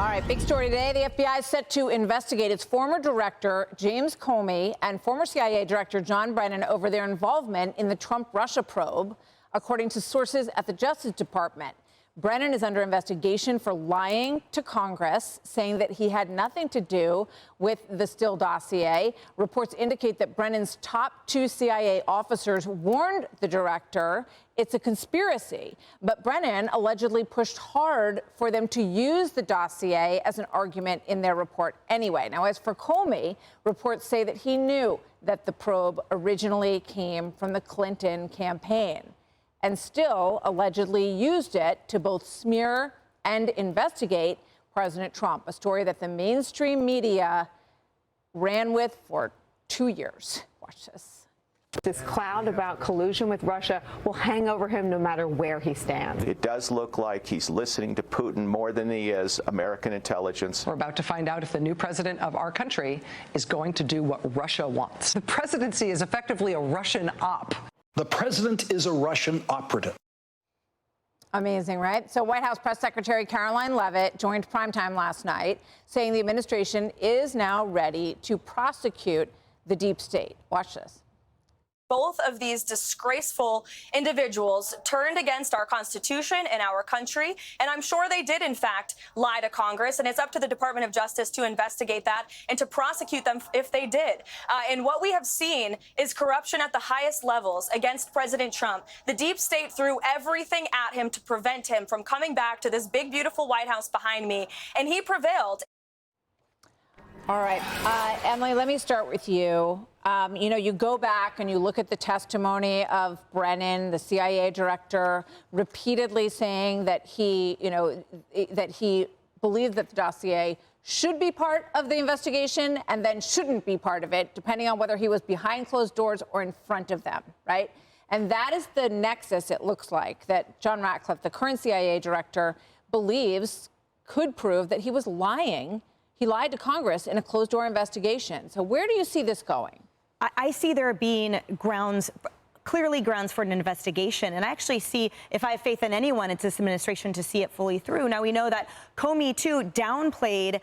All right, big story today. The FBI is set to investigate its former director, James Comey, and former CIA Director John Brennan over their involvement in the Trump-Russia probe, according to sources at the Justice Department. Brennan is under investigation for lying to Congress, saying that he had nothing to do with the Steele dossier. Reports indicate that Brennan's top two CIA officers warned the director it's a conspiracy. But Brennan allegedly pushed hard for them to use the dossier as an argument in their report anyway. Now, as for Comey, reports say that he knew that the probe originally came from the Clinton campaign, and still allegedly used it to both smear and investigate President Trump, a story that the mainstream media ran with for 2 years. Watch this. This cloud about collusion with Russia will hang over him no matter where he stands. It does look like he's listening to Putin more than he is American intelligence. We're about to find out if the new president of our country is going to do what Russia wants. The presidency is effectively a Russian op. The president is a Russian operative. Amazing, right? So White House Press Secretary Caroline Leavitt joined Primetime last night, saying the administration is now ready to prosecute the deep state. Watch this. Both of these disgraceful individuals turned against our Constitution and our country, and I'm sure they did, in fact, lie to Congress, and it's up to the Department of Justice to investigate that and to prosecute them if they did. And what we have seen is corruption at the highest levels against President Trump. The deep state threw everything at him to prevent him from coming back to this big, beautiful White House behind me, and he prevailed. All right, Emily, let me start with you. You go back and you look at the testimony of Brennan, the CIA director, repeatedly saying that he believed that the dossier should be part of the investigation and then shouldn't be part of it, depending on whether he was behind closed doors or in front of them, right? And that is the nexus, it looks like, that John Ratcliffe, the current CIA director, believes could prove that he was lying. He lied to Congress in a closed-door investigation. So where do you see this going? I see there being clearly grounds for an investigation. And I actually see, if I have faith in anyone, it's this administration to see it fully through. Now, we know that Comey, too, downplayed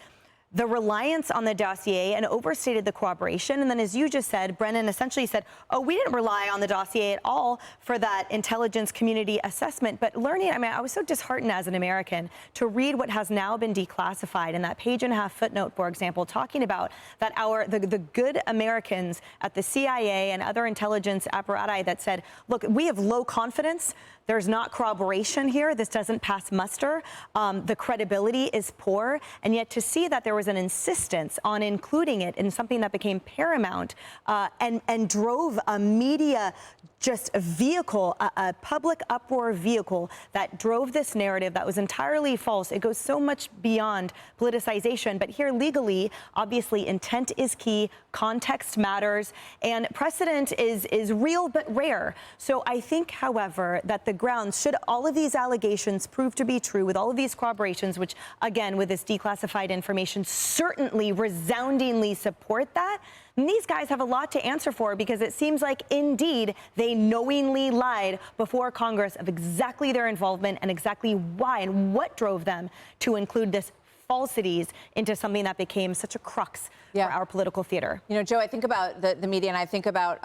the reliance on the dossier and overstated the cooperation. And then, as you just said, Brennan essentially said, oh, we didn't rely on the dossier at all for that intelligence community assessment. But I was so disheartened as an American to read what has now been declassified in that page-and-a-half footnote, for example, talking about that the good Americans at the CIA and other intelligence apparati that said, look, we have low confidence. There's not corroboration here. This doesn't pass muster. The credibility is poor. And yet to see that there was an insistence on including it in something that became paramount and drove a media just a vehicle, a public uproar vehicle that drove this narrative that was entirely false. It goes so much beyond politicization. But here legally, obviously, intent is key. Context matters. And precedent is real but rare. So I think, however, that the grounds, should all of these allegations prove to be true, with all of these corroborations, which, again, with this declassified information, certainly resoundingly support that, and these guys have a lot to answer for, because it seems like, indeed, they knowingly lied before Congress of exactly their involvement and exactly why and what drove them to include this falsities into something that became such a crux for our political theater. You know, Joe, I think about the media, and I think about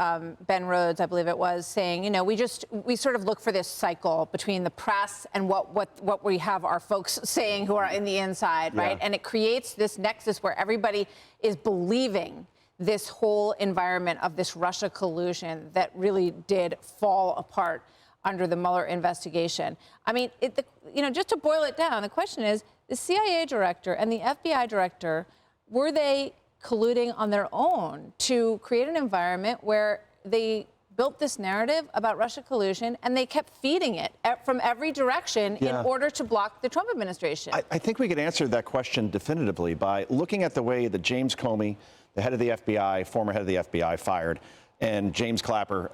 Ben Rhodes, I believe it was, saying, we sort of look for this cycle between the press and what we have our folks saying who are in the inside, right? And it creates this nexus where everybody is believing this whole environment of this Russia collusion that really did fall apart under the Mueller investigation. I mean, just to boil it down, the question is, the CIA director and the FBI director, were they colluding on their own to create an environment where they built this narrative about Russia collusion and they kept feeding it from every direction in order to block the Trump administration? I think we could answer that question definitively by looking at the way that James Comey, the head of the FBI, former head of the FBI, fired, and James Clapper,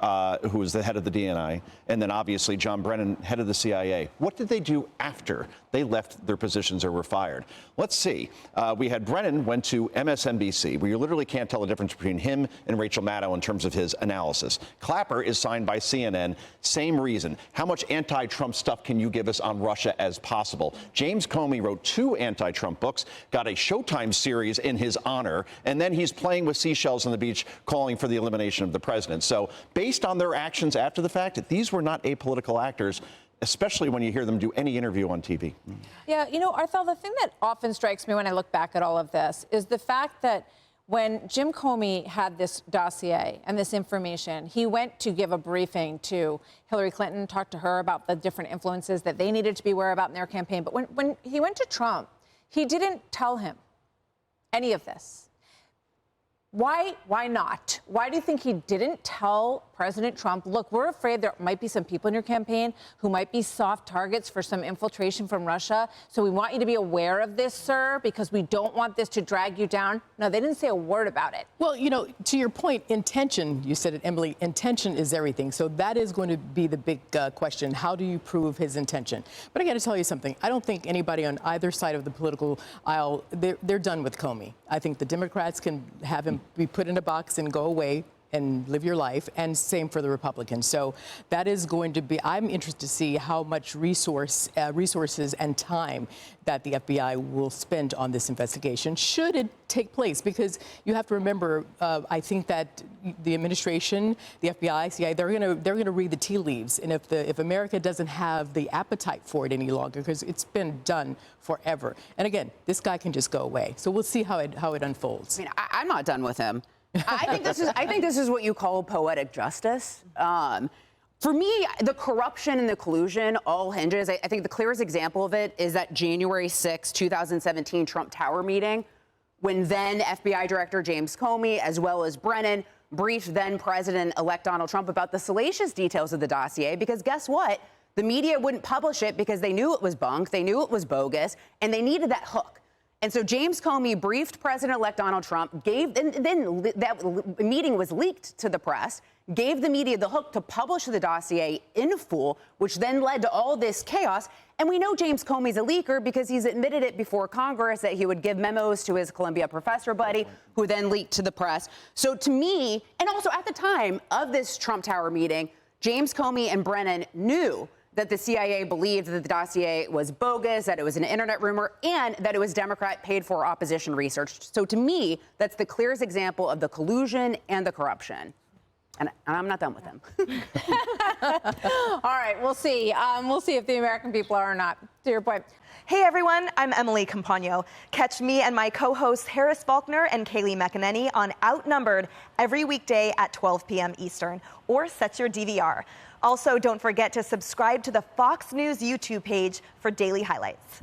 who was the head of the DNI, and then obviously John Brennan, head of the CIA. What did they do after they left their positions or were fired? Let's see. We had Brennan went to MSNBC, where you literally can't tell the difference between him and Rachel Maddow in terms of his analysis. Clapper is signed by CNN. Same reason. How much anti-Trump stuff can you give us on Russia as possible? James Comey wrote 2 anti-Trump books, got a Showtime series in his honor, and then he's playing with seashells on the beach calling for the elimination of the president. So based on their actions after the fact, these were not apolitical actors, especially when you hear them do any interview on TV. Yeah, you know, Arthel, the thing that often strikes me when I look back at all of this is the fact that when Jim Comey had this dossier and this information, he went to give a briefing to Hillary Clinton, talked to her about the different influences that they needed to be aware about in their campaign. But when he went to Trump, he didn't tell him any of this. Why not? Why do you think he didn't tell President Trump, look, we're afraid there might be some people in your campaign who might be soft targets for some infiltration from Russia. So we want you to be aware of this, sir, because we don't want this to drag you down. No, they didn't say a word about it. Well, you know, to your point, intention, you said it, Emily, intention is everything. So that is going to be the big question. How do you prove his intention? But I got to tell you something. I don't think anybody on either side of the political aisle, they're done with Comey. I think the Democrats can have him be put in a box and go away and live your life, and same for the Republicans. So that is going to be, I'm interested to see how much resources and time that the FBI will spend on this investigation, should it take place. Because you have to remember, I think that the administration, the FBI, CIA, they're gonna read the tea leaves. And if America doesn't have the appetite for it any longer, because it's been done forever. And again, this guy can just go away. So we'll see how it unfolds. I mean, I'm not done with him. I think this is what you call poetic justice. For me, the corruption and the collusion all hinges. I think the clearest example of it is that January 6, 2017 Trump Tower meeting, when then FBI Director James Comey, as well as Brennan, briefed then President-elect Donald Trump about the salacious details of the dossier, because guess what? The media wouldn't publish it because they knew it was bunk, they knew it was bogus, and they needed that hook. And so James Comey briefed President-elect Donald Trump, and then that meeting was leaked to the press, gave the media the hook to publish the dossier in full, which then led to all this chaos. And we know James Comey's a leaker because he's admitted it before Congress that he would give memos to his Columbia professor buddy, who then leaked to the press. So to me, and also at the time of this Trump Tower meeting, James Comey and Brennan knew that the CIA believed that the dossier was bogus, that it was an internet rumor, and that it was Democrat paid for opposition research. So to me, that's the clearest example of the collusion and the corruption. And I'm not done with him. All right, we'll see. We'll see if the American people are or not. To your point. Hey everyone, I'm Emily Campagno. Catch me and my co-hosts Harris Faulkner and Kaylee McEnany on Outnumbered every weekday at 12 p.m. Eastern, or set your DVR. Also, don't forget to subscribe to the Fox News YouTube page for daily highlights.